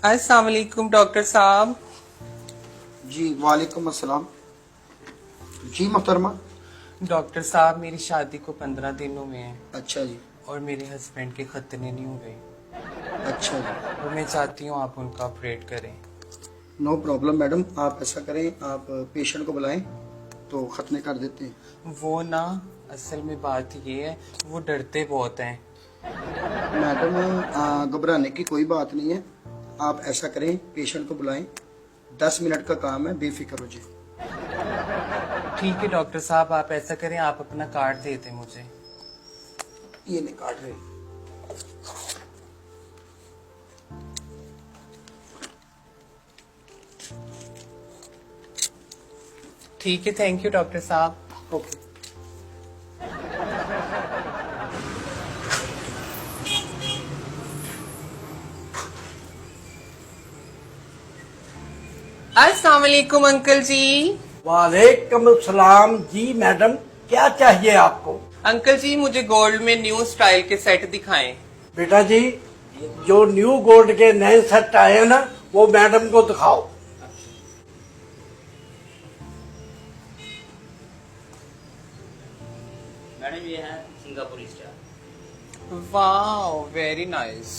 अस्सलाम वालेकुम डॉक्टर साहब। जी वालेकुम अस्सलाम। जी मोहतरमा। डॉक्टर साहब मेरी शादी को 15 दिन हुए हैं अच्छा जी। और मेरे हस्बैंड के खतने नहीं हुए अच्छा जी। और मैं चाहती हूँ आप उनका ऑपरेट करें। नो प्रॉब्लम मैडम, आप ऐसा करें, आप पेशेंट को बुलाएं तो खतने कर देते हैं। वो ना, असल में बात ये है, वो डरते बहुत हैं। मैडम घबराने की कोई बात नहीं है। आप ऐसा करें, पेशेंट को बुलाएं, 10 मिनट का काम है, बेफिक्र हो जाए। ठीक है डॉक्टर साहब, आप ऐसा करें, आप अपना कार्ड दे दें मुझे। ये नहीं काट रहे। ठीक है, थैंक यू डॉक्टर साहब। ओके। अस्सलाम वालेकुम अंकल जी। वालेकुम सलाम जी मैडम, क्या चाहिए आपको? अंकल जी मुझे गोल्ड में न्यू स्टाइल के सेट दिखाएं। बेटा जी, जो न्यू गोल्ड के नए सेट आए हैं ना, वो मैडम को दिखाओ। मैडम ये है सिंगापुर स्टाइल। वाह वेरी नाइस।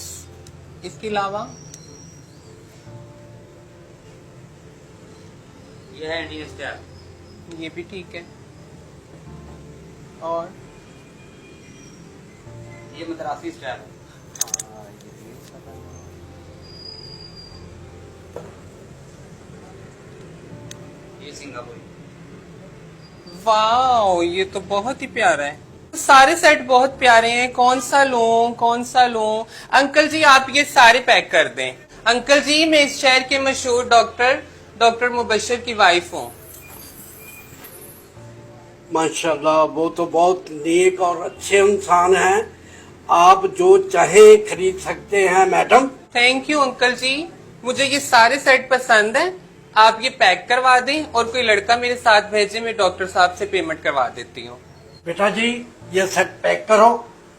इसके अलावा ये है इंडियन स्टाइल। ये भी ठीक है। और ये मद्रासी स्टाइल। ये सिंगापुरी। वाह ये तो बहुत ही प्यारा है। सारे सेट बहुत प्यारे हैं, कौन सा लूं कौन सा लूं। अंकल जी आप ये सारे पैक कर दें। अंकल जी मैं इस शहर के मशहूर डॉक्टर मुबशर की वाइफ हूँ। माशाल्लाह, वो तो बहुत नेक और अच्छे इंसान हैं। आप जो चाहे खरीद सकते हैं मैडम। थैंक यू अंकल जी, मुझे ये सारे सेट पसंद हैं। आप ये पैक करवा दें और कोई लड़का मेरे साथ भेजे, मैं डॉक्टर साहब से पेमेंट करवा देती हूँ। बेटा जी, ये सेट पैक करो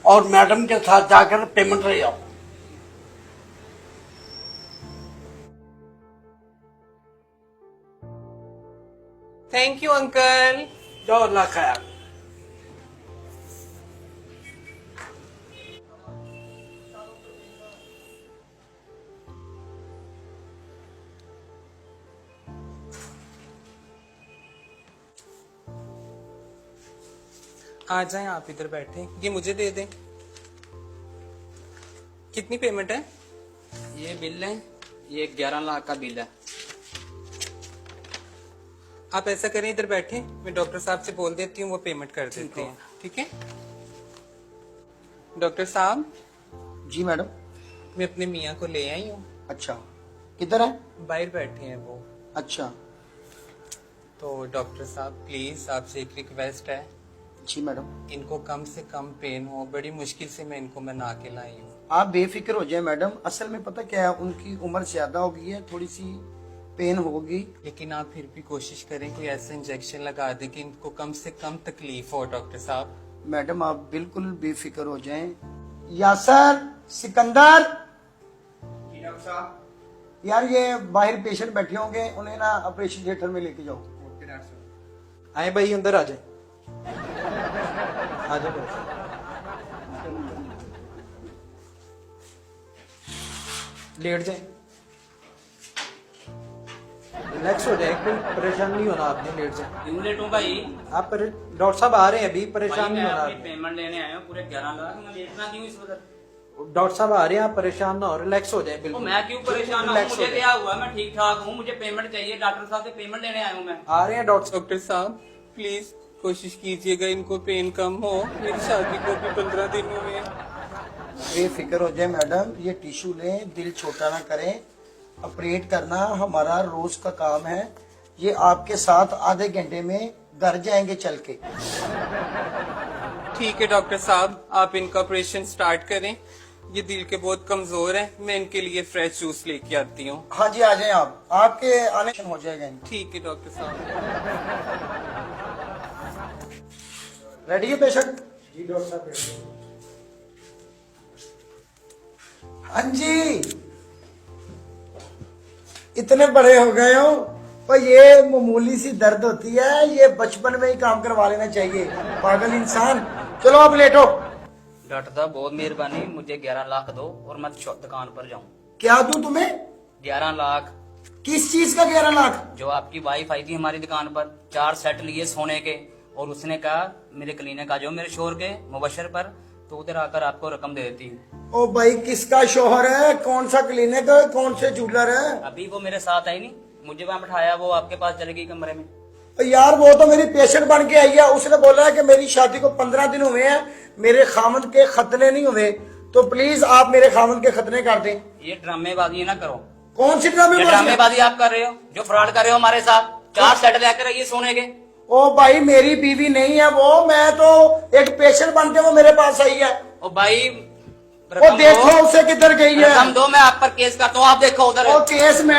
और मैडम के साथ जाकर पेमेंट ले आओ। Thank you uncle. जाओ, अल्लाह खैर। आ जाएं आप इधर बैठे, ये मुझे दे दें। कितनी पेमेंट है? ये बिल है, ये 11 लाख का बिल है। आप ऐसा करें इधर बैठे, मैं डॉक्टर साहब से बोल देती हूँ, वो पेमेंट कर देते हैं। ठीक है डॉक्टर साहब, जी मैडम। मैं अपने मियाँ को ले आई हूँ। अच्छा, किधर है? बाहर बैठे हैं वो। अच्छा। तो डॉक्टर साहब प्लीज आपसे एक रिक्वेस्ट है, जी मैडम। इनको कम से कम पेन हो, बड़ी मुश्किल से मैं इनको मना के लाई हूँ। आप बेफिक्र हो जाए मैडम, असल में पता क्या है, उनकी उम्र ज्यादा हो गई है, थोड़ी सी पेन होगी। लेकिन आप फिर भी कोशिश करें कोई ऐसा इंजेक्शन लगा दें कि इनको कम से कम तकलीफ हो। डॉक्टर साहब मैडम आप बिल्कुल बेफिक्र हो जाएं। यासर, सिकंदर, डॉक्टर साहब। यार ये बाहर पेशेंट बैठे होंगे, उन्हें ना ऑपरेशन थिएटर में लेके जाओ। ओके डॉक्टर साहब। आए भाई, अंदर आ जाए। आ जाओ भाई। लेट जाए, रिलैक्स हो जाए, कोई परेशान नहीं होना आपने, लेट जाए। क्यों लेट हूँ भाई? आप डॉक्टर साहब आ रहे हैं अभी, भाई परेशान नहीं मैं होना अपनी आपने। पेमेंट लेने आया हूँ पूरे 11 लाख, मैं लेटना क्यों इस वक्त? डॉक्टर साहब आ रहे हैं, आप परेशान ना हो, रिलैक्स हो जाए तो बिल्कुल। मैं क्यों परेशान हूँ? रिलैक्स हो मुझे जाए। क्या हुआ? मैं ठीक ठाक हूँ, मुझे पेमेंट चाहिए, डॉक्टर साहब से पेमेंट लेने आया हूँ मैं। आ रहे हैं डॉक्टर डॉक्टर साहब प्लीज कोशिश कीजिएगा इनको पेन कम हो, मेरी शादी को भी 15 दिन हुए हैं। बेफिक्र हो जाए मैडम, ये टिश्यू लें, दिल छोटा ना करें। ऑपरेट करना हमारा रोज का काम है। ये आपके साथ आधे घंटे में घर जाएंगे चल के। ठीक है डॉक्टर साहब, आप इनका ऑपरेशन स्टार्ट करें। ये दिल के बहुत कमजोर है, मैं इनके लिए फ्रेश जूस लेके आती हूँ। हाँ जी आ जाए आप, आपके आने हो जाएगा इनका। ठीक है डॉक्टर साहब। रेडी है पेशेंट? जी डॉक्टर साहब। हाँ जी। इतने बड़े हो गए हो पर ये मामूली सी दर्द होती है, ये बचपन में ही काम करवा लेना चाहिए, पागल इंसान। चलो आप लेटो। डॉक्टर साहब बहुत मेहरबानी, मुझे 11 लाख दो और मैं दुकान पर जाऊं। क्या दूं तुम्हें? 11 लाख। किस चीज का 11 लाख? जो आपकी वाइफ आई थी हमारी दुकान पर, 4 सेट लिए सोने के, और उसने कहा मेरे क्लिनिक आ जाओ मेरे शोर के मुबशर पर, तो उधर आकर आपको रकम दे देती हूँ। ओ भाई किसका शोहर है, कौन सा क्लिनिक है, कौन से ज्वेलर है? अभी वो मेरे साथ आई नहीं, मुझे वहां बैठाया, वो आपके पास चली गई कमरे में। यार वो तो मेरी पेशेंट बन के आई है, उसने बोला है कि मेरी शादी को 15 दिन हुए हैं, मेरे खामद के खतने नहीं हुए, तो प्लीज आप मेरे खामद के खतने कर दें। ये ड्रामेबाजी ना करो। कौन सी ये ड्रामेबाजी? ड्रामेबाजी आप कर रहे हो, जो फ्रॉड कर रहे हो हमारे साथ। 4 सेट लेकर आइए सोने के। ओ भाई मेरी बीवी नहीं है वो, मैं तो एक पेशेंट बन के वो मेरे पास आई है। ओ भाई वो देखो उसे किधर गई है। रकम दो, मैं आप पर केस करता हूँ, आप देखो उधर। ओ केस में